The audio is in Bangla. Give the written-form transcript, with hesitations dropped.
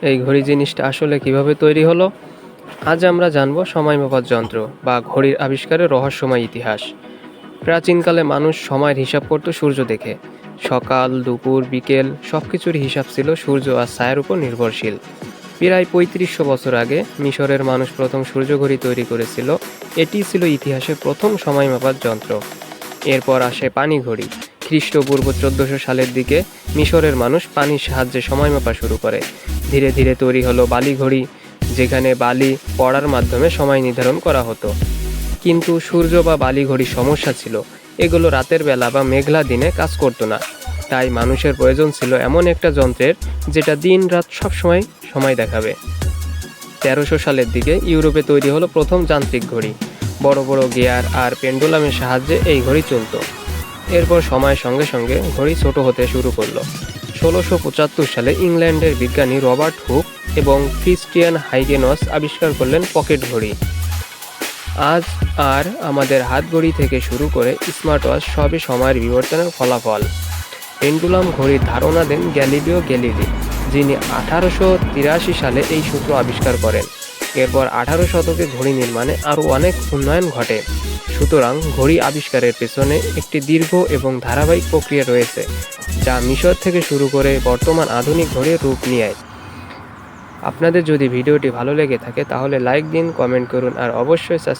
এই ঘড়ি জিনিসটা আসলে কিভাবে তৈরি হলো? আজ আমরা জানব সময় মাপার যন্ত্র বা ঘড়ির আবিষ্কারের রহস্যময় ইতিহাস। প্রাচীনকালে মানুষ সময়ের হিসাব করত সূর্য দেখে। সকাল, দুপুর, বিকেল সবকিছুর হিসাব ছিল সূর্য আর ছায়ার উপর নির্ভরশীল। প্রায় ৩৫০০ বছর আগে মিশরের মানুষ প্রথম সূর্যঘড়ি তৈরি করেছিল। এটি ছিল ইতিহাসে প্রথম সময় মাপার যন্ত্র। এরপর আসে পানি ঘড়ি। খ্রিস্টপূর্ব ১৪০০ সালের দিকে মিশরের মানুষ পানির সাহায্যে সময় মাপা শুরু করে। ধীরে ধীরে তৈরি হলো বালি ঘড়ি, যেখানে বালি পড়ার মাধ্যমে সময় নির্ধারণ করা হতো। কিন্তু সূর্য বা বালি ঘড়ির সমস্যা ছিল, এগুলো রাতের বেলা বা মেঘলা দিনে কাজ করতো না। তাই মানুষের প্রয়োজন ছিল এমন একটা যন্ত্রের যেটা দিন রাত সবসময় সময় দেখাবে। ১৩০০ সালের দিকে ইউরোপে তৈরি হলো প্রথম যান্ত্রিক ঘড়ি। বড় বড় গিয়ার আর পেন্ডুলামের সাহায্যে এই ঘড়ি চলত। এরপর সময়ের সঙ্গে সঙ্গে ঘড়ি ছোট হতে শুরু করলো। ১৬৭৫ সালে ইংল্যান্ডের বিজ্ঞানী রবার্ট হুক এবং ক্রিস্টিয়ান হাইগেনস আবিষ্কার করলেন পকেট ঘড়ি। আজ আর আমাদের হাত ঘড়ি থেকে শুরু করে স্মার্ট ওয়াচ সবই সময়ের বিবর্তনের ফলাফল। পেন্ডুলাম ঘড়ির ধারণা দেন গ্যালিলিও গ্যালিলি, যিনি ১৮৮৩ সালে এই সূত্র আবিষ্কার করেন। এরপর ১৮ শতকে ঘড়ি নির্মাণে আরও অনেক উন্নয়ন ঘটে। সুতরাং ঘড়ি আবিষ্কারের পেছনে একটি দীর্ঘ এবং ধারাবাহিক প্রক্রিয়া রয়েছে, যা মিশর থেকে শুরু করে বর্তমান আধুনিক ঘড়ির রূপ নেয়। আপনাদের যদি ভিডিওটি ভালো লেগে থাকে তাহলে লাইক দিন, কমেন্ট করুন আর অবশ্যই সাবস্ক্রাইব